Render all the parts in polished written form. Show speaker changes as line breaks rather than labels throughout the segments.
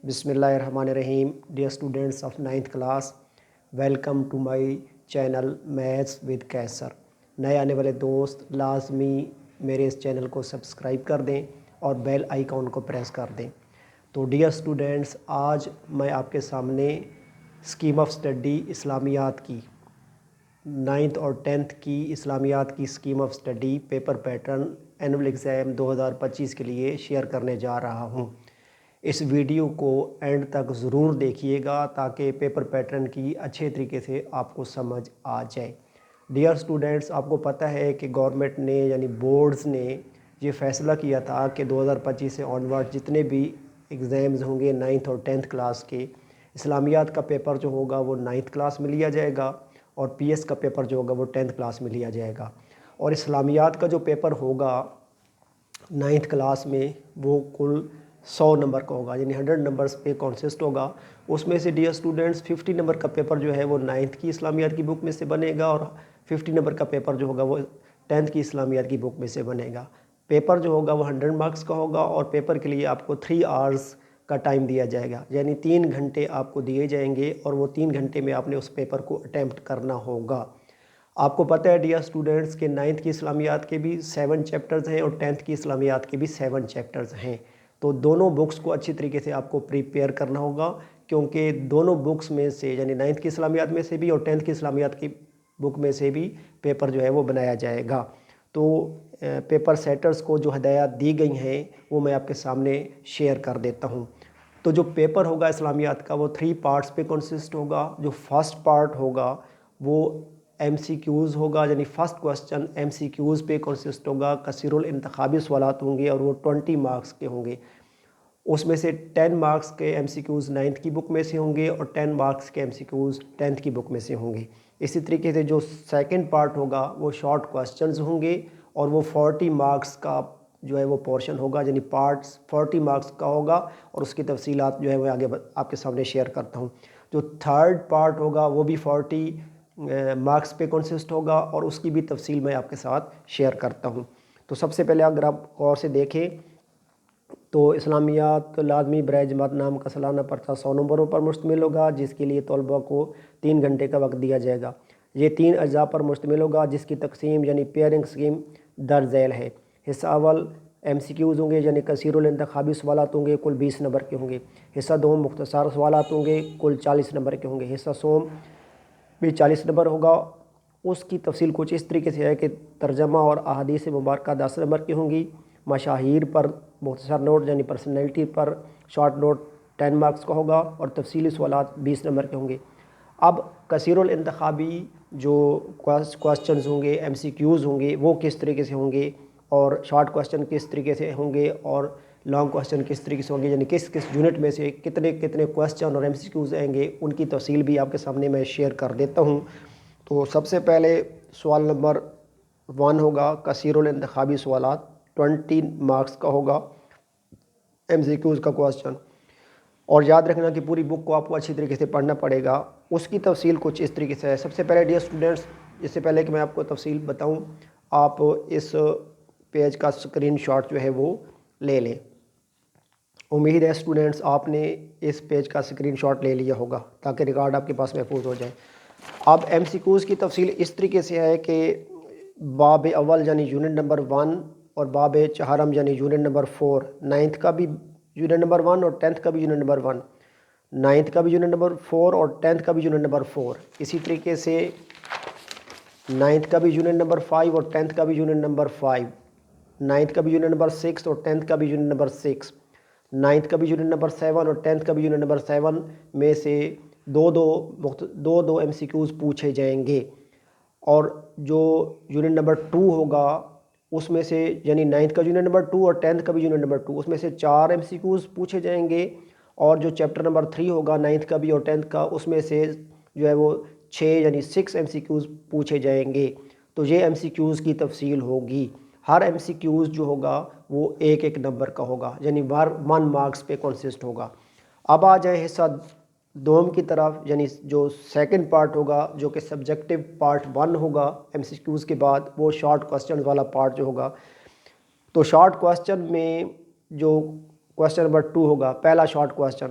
Bismillahirrahmanirrahim. Dear students of 9th class, welcome to my channel Maths with Kaisar. نئے آنے والے دوست لازمی میرے اس چینل کو سبسکرائب کر دیں اور بیل آئیکن کو پریس کر دیں. تو ڈیئر اسٹوڈنٹس، آج میں آپ کے سامنے اسکیم آف اسٹڈی اسلامیات کی 9th اور 10th کی اسلامیات کی scheme of study paper pattern annual exam 2025 کے لیے شیئر کرنے جا رہا ہوں. اس ویڈیو کو اینڈ تک ضرور دیکھیے گا تاکہ پیپر پیٹرن کی اچھے طریقے سے آپ کو سمجھ آ جائے. ڈیئر اسٹوڈنٹس، آپ کو پتہ ہے کہ گورنمنٹ نے یعنی بورڈز نے یہ فیصلہ کیا تھا کہ 2025 سے آنورڈ جتنے بھی ایگزامز ہوں گے 9th اور 10th کلاس کے، اسلامیات کا پیپر جو ہوگا وہ 9th کلاس میں لیا جائے گا اور پی ایس کا پیپر جو ہوگا وہ 10th کلاس میں لیا جائے گا. اور اسلامیات کا جو پیپر ہوگا 9th کلاس میں وہ کل 100 نمبر کا ہوگا، یعنی 100 نمبرز پہ کانسسٹ ہوگا. اس میں سے ڈیئر اسٹوڈنٹس 50 نمبر کا پیپر جو ہے وہ 9th کی اسلامیات کی بک میں سے بنے گا اور 50 نمبر کا پیپر جو ہوگا وہ 10th کی اسلامیات کی بک میں سے بنے گا. پیپر جو ہوگا وہ 100 مارکس کا ہوگا اور پیپر کے لیے آپ کو 3 آورز کا ٹائم دیا جائے گا، یعنی 3 گھنٹے آپ کو دیے جائیں گے اور وہ 3 گھنٹے میں آپ نے اس پیپر کو اٹیمپٹ کرنا ہوگا. آپ کو پتہ ہے ڈیئر اسٹوڈنٹس کہ 9th کی اسلامیات کے بھی 7 چیپٹرز ہیں اور 10th کی اسلامیات کے بھی 7 چیپٹرز ہیں. تو دونوں بکس کو اچھی طریقے سے آپ کو پریپیئر کرنا ہوگا، کیونکہ دونوں بکس میں سے یعنی 9th کی اسلامیات میں سے بھی اور 10th کی اسلامیات کی بک میں سے بھی پیپر جو ہے وہ بنایا جائے گا. تو پیپر سیٹرز کو جو ہدایات دی گئی ہیں وہ میں آپ کے سامنے شیئر کر دیتا ہوں. تو جو پیپر ہوگا اسلامیات کا وہ 3 پارٹس پہ کنسسٹ ہوگا. جو فرسٹ پارٹ ہوگا وہ ایم سی کیوز ہوگا، یعنی first question MCQs پہ کنسسٹ ہوگا. کثیر الانتخابی سوالات ہوں گے اور وہ 20 مارکس کے ہوں گے. اس میں سے 10 مارکس کے ایم سی کیوز 9th کی بک میں سے ہوں گے اور 10 مارکس کے ایم سی کیوز 10th کی بک میں سے ہوں گے. اسی طریقے سے جو سیکنڈ پارٹ ہوگا وہ شارٹ کوسچنز ہوں گے اور وہ 40 مارکس کا جو ہے وہ پورشن ہوگا، یعنی پارٹس 40 مارکس کا ہوگا اور اس کی تفصیلات جو ہے وہ آگے آپ کے سامنے شیئر کرتا ہوں. جو تھرڈ پارٹ ہوگا وہ بھی 40 مارکس پہ کنسسٹ ہوگا اور اس کی بھی تفصیل میں آپ کے ساتھ شیئر کرتا ہوں. تو سب سے پہلے اگر آپ غور سے دیکھیں تو اسلامیات لازمی برائے جماعت نام کا سالانہ پرچہ 100 نمبروں پر مشتمل ہوگا، جس کے لیے طلباء کو 3 گھنٹے کا وقت دیا جائے گا. یہ 3 اجزاء پر مشتمل ہوگا جس کی تقسیم یعنی پیئرنگ سکیم درج ذیل ہے. حصہ اول ایم سی کیوز ہوں گے، یعنی کثیر الانتخابی سوالات ہوں گے، کل 20 نمبر کے ہوں گے. حصہ دوم مختصر سوالات ہوں گے، کل 40 نمبر کے ہوں گے. حصہ سوم بھی 40 نمبر ہوگا. اس کی تفصیل کچھ اس طریقے سے ہے کہ ترجمہ اور احادیث مبارکہ 10 نمبر کی ہوں گی. مشاہیر پر مختصر نوٹ یعنی پرسنالٹی پر شارٹ نوٹ 10 مارکس کا ہوگا اور تفصیلی سوالات 20 نمبر کے ہوں گے. اب کثیر الانتخابی جو کوسچنز ہوں گے، ایم سی کیوز ہوں گے، وہ کس طریقے سے ہوں گے اور شارٹ کوسچن کس طریقے سے ہوں گے اور لانگ کوسچن کس طریقے سے ہوں گے، یعنی کس یونٹ میں سے کتنے کوسچن اور ایم سی کیوز آئیں گے، ان کی تفصیل بھی آپ کے سامنے میں شیئر کر دیتا ہوں. تو سب سے پہلے سوال نمبر 1 ہوگا کثیر الانتخابی سوالات 20 مارکس کا ہوگا، ایم سی کیوز کا کوسچن. اور یاد رکھنا کہ پوری بک کو آپ کو اچھی طریقے سے پڑھنا پڑے گا. اس کی تفصیل کچھ اس طریقے سے ہے. سب سے پہلے ڈیئر اسٹوڈنٹس، اس سے پہلے کہ میں آپ کو تفصیل بتاؤں، آپ اس پیج کا اسکرین شاٹ جو ہے وہ لے لیں. امید ہے اسٹوڈنٹس آپ نے اس پیج کا اسکرین شاٹ لے لیا ہوگا تاکہ ریکارڈ آپ کے پاس محفوظ ہو جائے. اب ایم سی کیوز کی تفصیل اس طریقے سے ہے کہ باب اول یعنی یونٹ نمبر 1 اور باب چہارم یعنی یونٹ نمبر 4، 9th کا بھی یونٹ نمبر 1 اور 10th کا بھی یونٹ نمبر 1، 9th کا بھی یونٹ نمبر 4 اور 10th کا بھی یونٹ نمبر 4. اسی طریقے سے 9th کا بھی یونٹ نمبر 5 اور 10th کا بھی یونٹ نمبر 5، 9th کا بھی یونٹ نمبر 6 اور 10th کا بھی یونٹ نمبر 6، 9th کا بھی یونٹ نمبر 7 اور 10th کا بھی یونٹ نمبر 7 میں سے دو ایم سی کیوز پوچھے جائیں گے. اور جو یونٹ نمبر 2 ہوگا اس میں سے یعنی 9th کا یونٹ نمبر 2 اور 10th کا بھی یونٹ نمبر 2، اس میں سے 4 ایم سی کیوز پوچھے جائیں گے. اور جو چیپٹر نمبر 3 ہوگا 9th کا بھی اور 10th کا، اس میں سے جو ہے وہ 6 یعنی 6 ایم سی کیوز پوچھے جائیں گے. تو یہ ایم سی کیوز کی تفصیل ہوگی. ہر ایم سی کیوز جو ہوگا وہ 1 نمبر کا ہوگا، یعنی 1 مارکس پہ کنسسٹ ہوگا. اب آ جائیں حصہ دوم کی طرف، یعنی جو سیکنڈ پارٹ ہوگا جو کہ سبجیکٹیو پارٹ 1 ہوگا ایم سی کیوز کے بعد، وہ شارٹ کوسچن والا پارٹ جو ہوگا. تو شارٹ کوسچن میں جو کوسچن نمبر 2 ہوگا، پہلا شارٹ کوسچن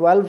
12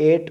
8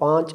5,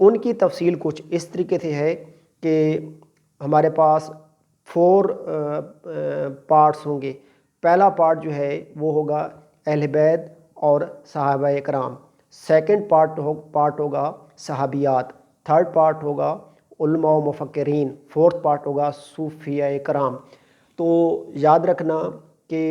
ان کی تفصیل کچھ اس طریقے سے ہے کہ ہمارے پاس 4 پارٹس ہوں گے۔ پہلا پارٹ جو ہے وہ ہوگا اہل بیت اور صحابہ کرام، سیکنڈ پارٹ ہوگا صحابیات، تھرڈ پارٹ ہوگا علماء و مفکرین، فورتھ پارٹ ہوگا صوفیہ کرام۔ تو یاد رکھنا کہ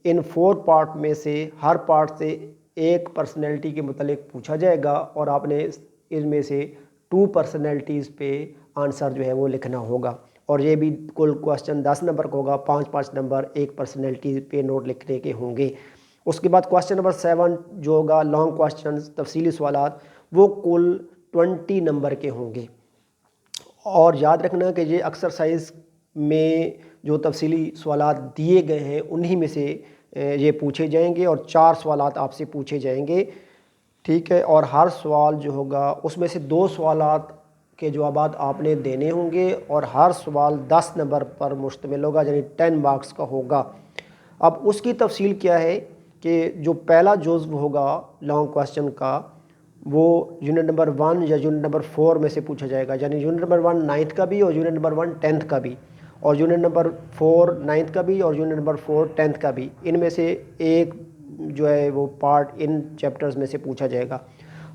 ان 4 پارٹ میں سے ہر پارٹ سے ایک پرسنالٹی کے متعلق پوچھا جائے گا، اور آپ نے ان میں سے 2 پرسنالٹیز پہ آنسر جو ہے وہ لکھنا ہوگا، اور یہ بھی کل کوسچن 10 نمبر کا ہوگا، 5 نمبر ایک پرسنالٹی پہ نوٹ لکھنے کے ہوں گے۔ اس کے بعد کوسچن نمبر 7 جو ہوگا لانگ کوسچنز، تفصیلی سوالات، وہ کل 20 نمبر کے ہوں گے۔ اور یاد رکھنا کہ یہ ایکسرسائز میں جو تفصیلی سوالات دیے گئے ہیں انہی میں سے یہ پوچھے جائیں گے، اور 4 سوالات آپ سے پوچھے جائیں گے، ٹھیک ہے۔ اور ہر سوال جو ہوگا اس میں سے 2 سوالات کے جوابات آپ نے دینے ہوں گے، اور ہر سوال 10 نمبر پر مشتمل ہوگا، یعنی 10 مارکس کا ہوگا۔ اب اس کی تفصیل کیا ہے کہ جو پہلا جزو ہوگا لانگ کوسچن کا وہ یونٹ نمبر 1 یا یونٹ نمبر 4 میں سے پوچھا جائے گا، یعنی یونٹ نمبر 1 9th کا بھی، اور یونٹ نمبر 1 10th کا بھی، اور یونٹ نمبر 4 9th کا بھی، اور یونٹ نمبر 4 10th کا بھی۔ ان میں سے ایک جو ہے وہ پارٹ ان چیپٹرز میں سے پوچھا جائے گا۔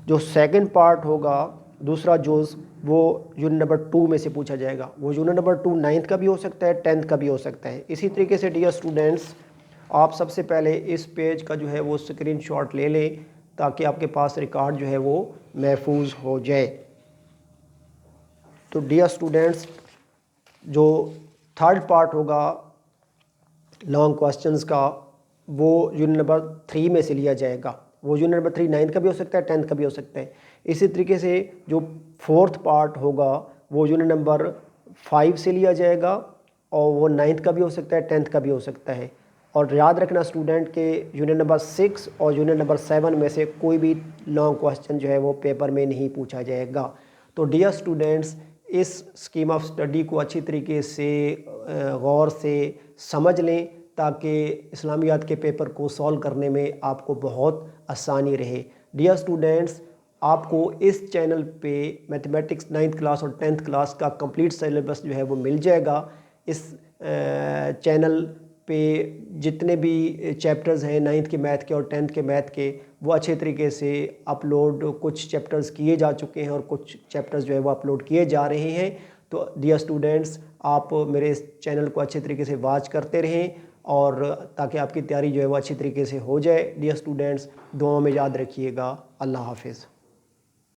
جو سیکنڈ پارٹ ہوگا دوسرا جز وہ یونٹ نمبر 2 میں سے پوچھا جائے گا۔ وہ یونٹ نمبر 2 9th کا بھی ہو سکتا ہے، 10th کا بھی ہو سکتا ہے۔ اسی طریقے سے ڈیئر اسٹوڈنٹس، آپ سب سے پہلے اس پیج کا جو ہے وہ اسکرین شاٹ لے لیں تاکہ آپ کے پاس ریکارڈ جو ہے وہ محفوظ ہو جائے۔ تو ڈیئر اسٹوڈنٹس، جو تھرڈ پارٹ ہوگا لانگ کوسچنز کا وہ یونٹ نمبر 3 میں سے لیا جائے گا۔ وہ یونٹ نمبر 3 9th کا بھی ہو سکتا ہے، 10th کا بھی ہو سکتا ہے۔ اسی طریقے سے جو 4th پارٹ ہوگا وہ یونٹ نمبر 5 سے لیا جائے گا، اور وہ 9th کا بھی ہو سکتا ہے، 10th کا بھی ہو سکتا ہے۔ اور یاد رکھنا اسٹوڈنٹ کہ یونٹ نمبر 6 اور یونٹ نمبر 7 میں سے کوئی بھی لانگ کوسچن جو ہے وہ پیپر میں نہیں پوچھا جائے گا۔ تو ڈیئر اسٹوڈنٹس، اس اسکیم آف اسٹڈی کو اچھی طریقے سے غور سے سمجھ لیں تاکہ اسلامیات کے پیپر کو سولو کرنے میں آپ کو بہت آسانی رہے۔ ڈیئر اسٹوڈنٹس، آپ کو اس چینل پہ میتھمیٹکس 9th کلاس اور 10th کلاس کا کمپلیٹ سلیبس جو ہے وہ مل جائے گا۔ اس چینل پہ جتنے بھی چیپٹرز ہیں 9th کے میتھ کے اور 10th کے میتھ کے، وہ اچھے طریقے سے اپلوڈ کچھ چیپٹرز کیے جا چکے ہیں، اور کچھ چیپٹرز جو ہے وہ اپلوڈ کیے جا رہے ہیں۔ تو ڈیئر اسٹوڈنٹس، آپ میرے اس چینل کو اچھے طریقے سے واچ کرتے رہیں، اور تاکہ آپ کی تیاری جو ہے وہ اچھی طریقے سے ہو جائے۔ ڈیئر اسٹوڈنٹس، دعاؤں میں یاد رکھیے گا۔ اللہ حافظ۔